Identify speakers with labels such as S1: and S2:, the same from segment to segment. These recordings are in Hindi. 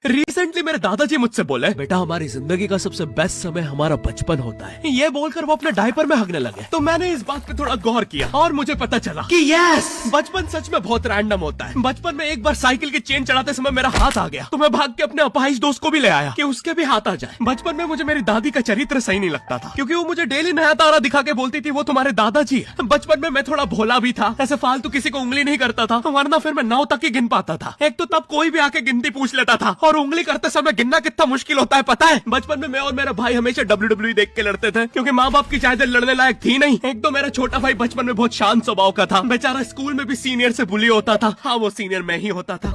S1: रिसेंटली मेरे दादाजी मुझसे बोले, बेटा हमारी जिंदगी का सबसे बेस्ट समय हमारा बचपन होता है। ये बोलकर वो अपने डायपर में हगने लगे। तो मैंने इस बात पे थोड़ा गौर किया और मुझे पता चला कि यस, बचपन सच में बहुत रैंडम होता है। बचपन में एक बार साइकिल की चेन चढ़ाते समय मेरा हाथ आ गया, तो मैं भाग के अपने अपाहिज दोस्त को भी ले आया कि उसके भी हाथ आ जाए। बचपन में मुझे मेरी दादी का चरित्र सही नहीं लगता था, क्योंकि वो मुझे डेली नया तारा दिखा के बोलती थी वो तुम्हारे दादाजी है। बचपन में मैं थोड़ा भोला भी था, ऐसे फालतू किसी को उंगली नहीं करता था, वरना फिर मैं 9 तक ही गिन पाता था। एक तो तब कोई भी आके गिनती पूछ लेता था, और उंगली करते समय गिनना कितना मुश्किल होता है पता है। बचपन में मैं और मेरा भाई हमेशा WWE देख के लड़ते थे, क्योंकि माँ बाप की चाहते लड़ने लायक थी नहीं। एक तो मेरा छोटा भाई बचपन में बहुत शांत स्वभाव का था, बेचारा स्कूल में भी सीनियर से बुली होता था। हाँ, वो सीनियर मैं ही होता था।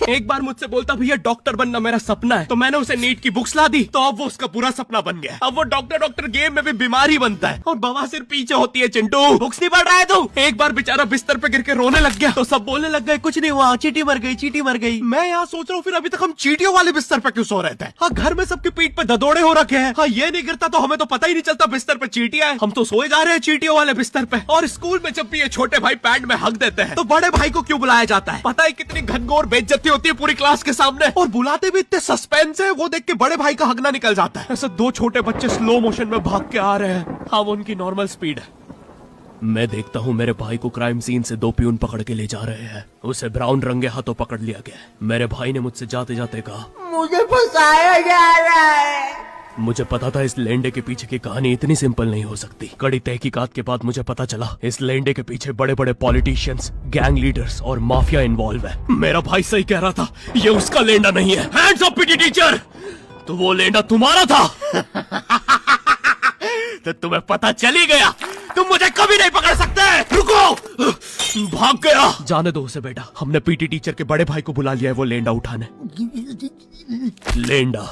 S1: एक बार मुझसे बोलता, भैया डॉक्टर बनना मेरा सपना है। तो मैंने उसे नीट की बुक्स ला दी, तो अब वो उसका पूरा सपना बन गया। अब वो डॉक्टर गेम में भी बीमार ही बनता है, और बवासीर पीछे होती है। चिंटू, बुक्स नहीं पढ़ रहा है तू? एक बार बेचारा बिस्तर पे गिर के रोने लग गया, तो सब बोलने लग गए कुछ नहीं हुआ, चींटी मर गई, चींटी मर गई। मैं यहाँ सोच रहा हूँ फिर अभी तक हम चींटियों वाले बिस्तर पे क्यों सो रहे थे? हाँ, घर में सबकी पीठ पे ददोड़े हो रखे हैं। हाँ, ये नहीं गिरता तो हमें तो पता ही नहीं चलता बिस्तर पे चींटियां हैं। हम तो सोए जा रहे हैं चींटियों वाले बिस्तर पे। और स्कूल में जब भी ये छोटे भाई पैंट में हक देते हैं, तो बड़े भाई को क्यों बुलाया जाता है? पता है कितनी घनघोर बेइज्जती होती है पूरी क्लास के सामने, और बुलाते भी इतने सस्पेंस है, वो देख के बड़े भाई का हगना निकल जाता है। ऐसे 2 छोटे बच्चे स्लो मोशन में भाग के आ रहे हैं। हाँ, वो उनकी नॉर्मल स्पीड है। मैं देखता हूँ मेरे भाई को क्राइम सीन से 2 प्यून पकड़ के ले जा रहे हैं। उसे ब्राउन रंगे हाथों पकड़ लिया गया। मेरे भाई ने मुझसे जाते जाते कहा,
S2: मुझे फंसाया जा रहा है।
S1: मुझे पता था इस लेंडे के पीछे की कहानी इतनी सिंपल नहीं हो सकती। कड़ी तहकीकात के बाद मुझे पता चला इस लेंडे के पीछे बड़े बड़े पॉलिटिशियंस, गैंग लीडर्स और माफिया इन्वॉल्व है। मेरा भाई सही कह रहा था, ये उसका लेंडा नहीं है। हैंड्स अप पीटी टीचर, तो वो लेंडा तुम्हारा था। तो तुम्हें पता चल ही गया, तुम मुझे कभी नहीं पकड़ सकते। रुको, भाग गया। जाने दो उसे बेटा, हमने पीटी टीचर के बड़े भाई को बुला लिया है वो लेंडा उठाने। लेंडा